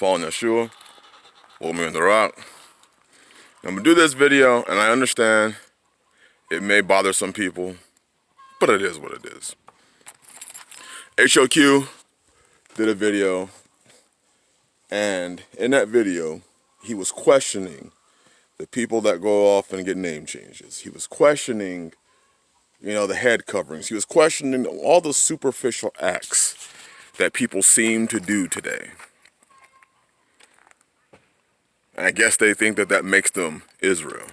following Yahshua, hold me in the rock. I'm gonna do this video, and I understand it may bother some people, but it is what it is. HOQ did a video, and in that video, he was questioning the people that go off and get name changes. He was questioning, the head coverings. He was questioning all the superficial acts that people seem to do today. And I guess they think that that makes them Israel.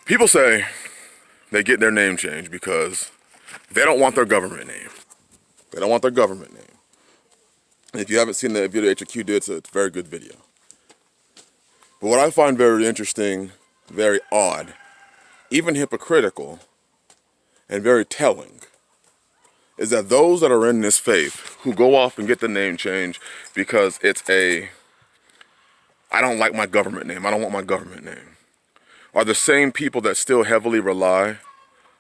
People say they get their name changed because they don't want their government name. They don't want their government name. And if you haven't seen the video HOQ did, it's a very good video. But what I find very interesting, very odd, even hypocritical, and very telling, is that those that are in this faith who go off and get the name change because it's I don't like my government name, I don't want my government name, are the same people that still heavily rely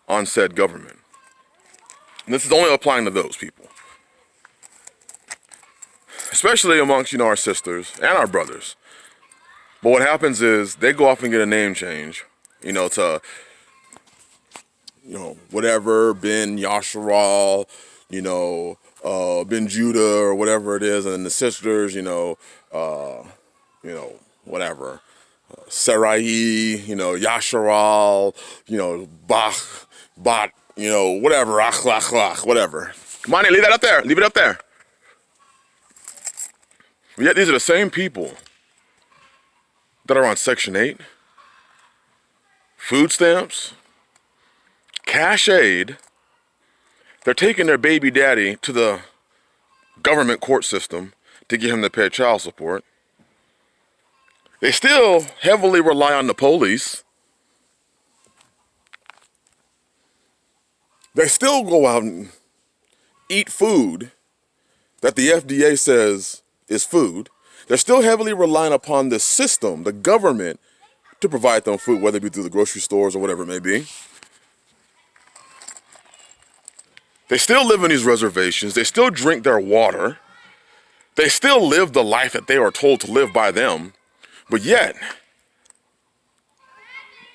on said government. And this is only applying to those people. Especially amongst, our sisters and our brothers. But what happens is they go off and get a name change, to, whatever, Ben Yahshua, Ben Judah, or whatever it is, and then the sisters, whatever, Sarai, Yasharal, Bach, Bat, whatever, Ach, whatever. Money, leave that up there, leave it up there. But yet these are the same people that are on Section 8, food stamps, cash aid. They're taking their baby daddy to the government court system to get him to pay child support. They still heavily rely on the police. They still go out and eat food that the FDA says is food. They're still heavily relying upon the system, the government, to provide them food, whether it be through the grocery stores or whatever it may be. They still live in these reservations. They still drink their water. They still live the life that they are told to live by them. But yet,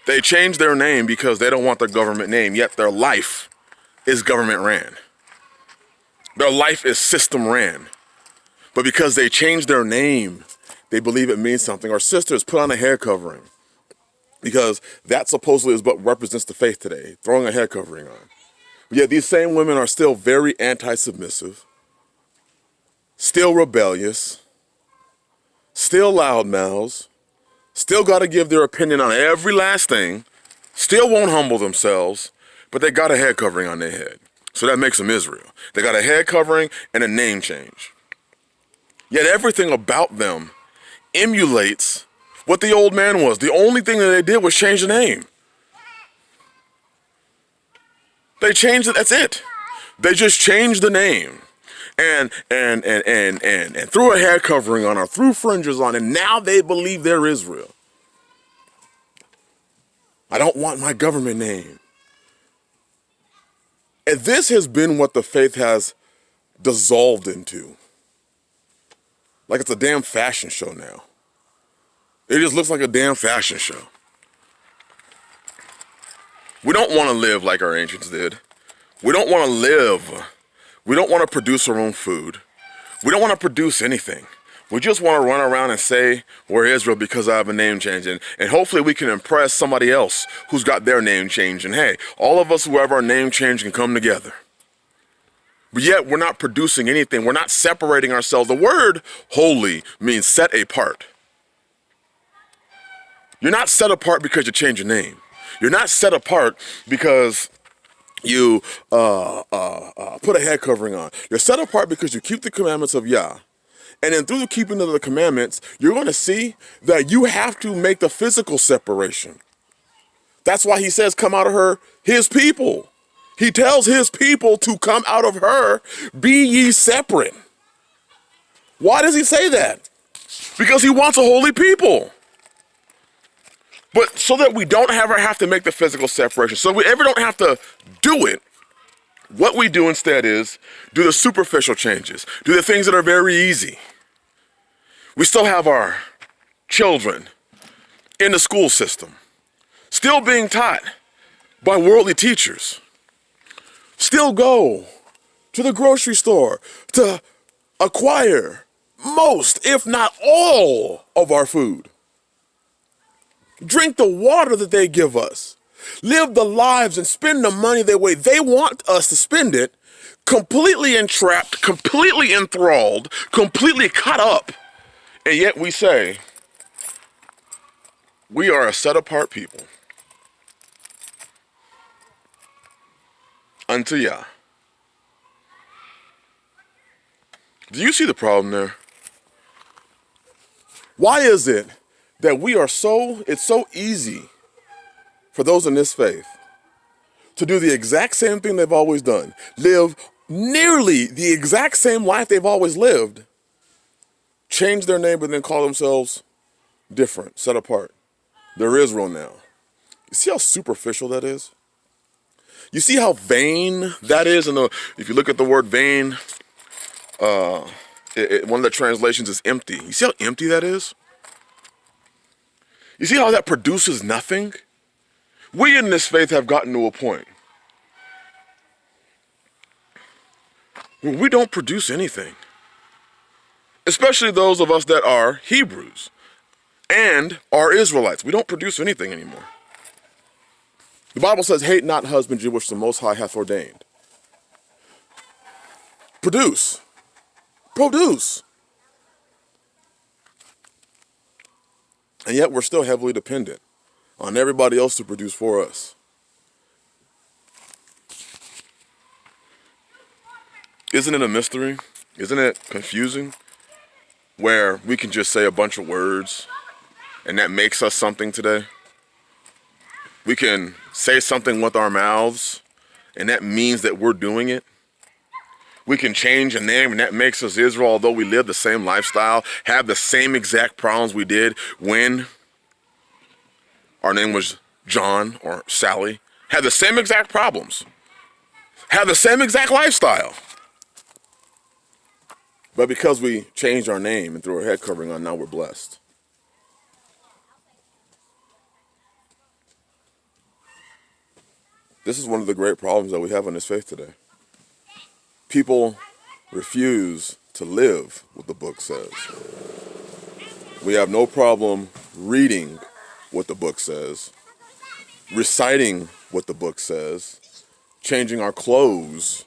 they change their name because they don't want their government name, yet their life is government ran. Their life is system ran. But because they changed their name, they believe it means something. Our sisters put on a hair covering because that supposedly is what represents the faith today, throwing a hair covering on. But yet these same women are still very anti-submissive, still rebellious, still loudmouths, still got to give their opinion on every last thing, still won't humble themselves, but they got a hair covering on their head. So that makes them Israel. They got a head covering and a name change. Yet everything about them emulates what the old man was. The only thing that they did was change the name. They changed it, that's it. They just changed the name and threw a hair covering on or threw fringes on, and now they believe they're Israel. I don't want my government name. And this has been what the faith has dissolved into. Like it's a damn fashion show now. It just looks like a damn fashion show. We don't want to live like our ancients did. We don't want to live. We don't want to produce our own food. We don't want to produce anything. We just want to run around and say we're Israel because I have a name change. And hopefully we can impress somebody else who's got their name changed. And hey, all of us who have our name changed can come together. But yet we're not producing anything. We're not separating ourselves. The word holy means set apart. You're not set apart because you change your name. You're not set apart because you put a head covering on. You're set apart because you keep the commandments of Yah. And then through the keeping of the commandments, you're going to see that you have to make the physical separation. That's why he says, come out of her, his people. He tells his people to come out of her, be ye separate. Why does he say that? Because he wants a holy people. But so that we don't ever have to make the physical separation, so we ever don't have to do it, What we do instead is do the superficial changes, do the things that are very easy. We still have our children in the school system, still being taught by worldly teachers, still go to the grocery store to acquire most, if not all, of our food. Drink the water that they give us. Live the lives and spend the money the way they want us to spend it, completely entrapped, completely enthralled, completely caught up. And yet we say, we are a set-apart people unto Yah. Do you see the problem there? Why is it that it's so easy for those in this faith to do the exact same thing they've always done, live nearly the exact same life they've always lived, change their name, but then call themselves different, set apart? They're Israel now. You see how superficial that is? You see how vain that is? And if you look at the word vain, one of the translations is empty. You see how empty that is? You see how that produces nothing? We in this faith have gotten to a point where we don't produce anything. Especially those of us that are Hebrews and are Israelites. We don't produce anything anymore. The Bible says, hate not husbandry which the Most High hath ordained. Produce. And yet we're still heavily dependent on everybody else to produce for us. Isn't it a mystery? Isn't it confusing? Where we can just say a bunch of words and that makes us something today. We can say something with our mouths and that means that we're doing it. We can change a name and that makes us Israel, although we live the same lifestyle, have the same exact problems we did when our name was John or Sally, have the same exact problems, have the same exact lifestyle. But because we changed our name and threw our head covering on, now we're blessed. This is one of the great problems that we have in this faith today. People refuse to live what the book says. We have no problem reading what the book says, reciting what the book says, changing our clothes,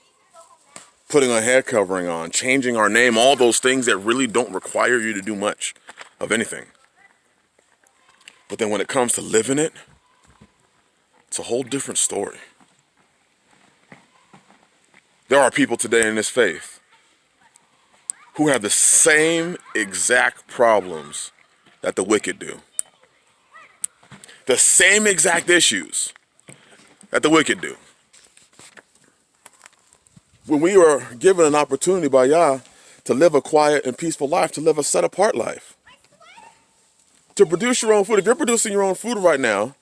putting a head covering on, changing our name, all those things that really don't require you to do much of anything. But then when it comes to living it, it's a whole different story. There are people today in this faith who have the same exact problems that the wicked do. The same exact issues that the wicked do. When we are given an opportunity by Yah to live a quiet and peaceful life, to live a set-apart life, to produce your own food. If you're producing your own food right now,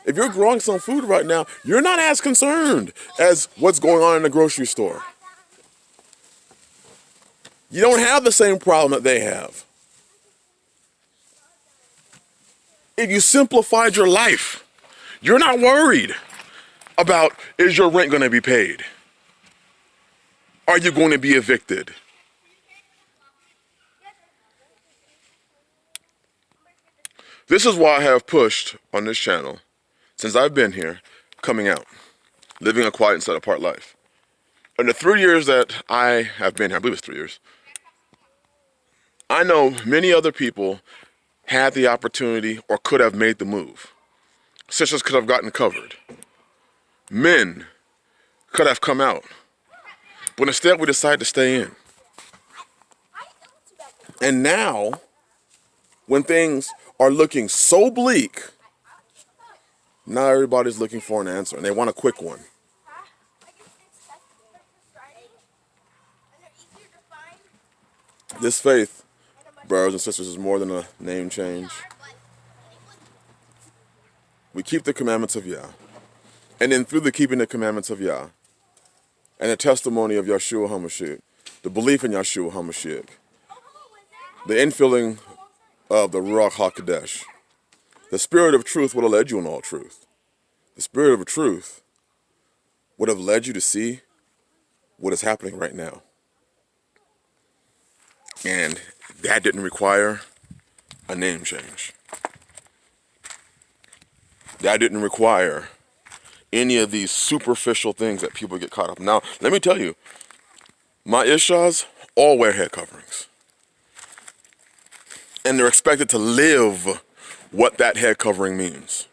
if you're growing some food right now, you're not as concerned as what's going on in the grocery store. You don't have the same problem that they have. If you simplified your life, you're not worried about, is your rent going to be paid? Are you going to be evicted? This is why I have pushed on this channel, since I've been here, coming out, living a quiet and set-apart life. In the 3 years that I have been here, I believe it's 3 years, I know many other people had the opportunity or could have made the move. Sisters could have gotten covered. Men could have come out. But instead we decided to stay in. And now, when things are looking so bleak, now everybody's looking for an answer and they want a quick one. This faith, brothers and sisters, is more than a name change. We keep the commandments of Yah. And then through the keeping the commandments of Yah, and the testimony of Yahshua HaMashiach, the belief in Yahshua HaMashiach, the infilling of the Ruach HaKodesh. The Spirit of truth would have led you in all truth. The Spirit of truth would have led you to see what is happening right now. And that didn't require a name change. That didn't require any of these superficial things that people get caught up in. Now, let me tell you, my Ishas all wear head coverings. And they're expected to live what that head covering means.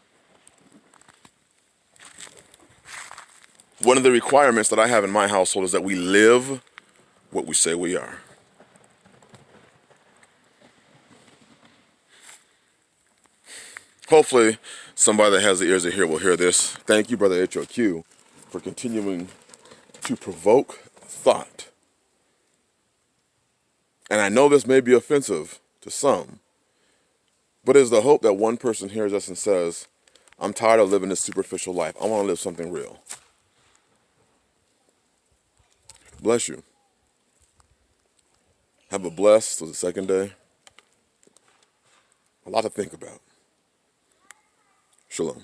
One of the requirements that I have in my household is that we live what we say we are. Hopefully, somebody that has the ears to hear will hear this. Thank you, Brother HOQ, for continuing to provoke thought. And I know this may be offensive to some, but it's the hope that one person hears us and says, I'm tired of living this superficial life. I want to live something real. Bless you. Have a blessed till the second day. A lot to think about. Shalom.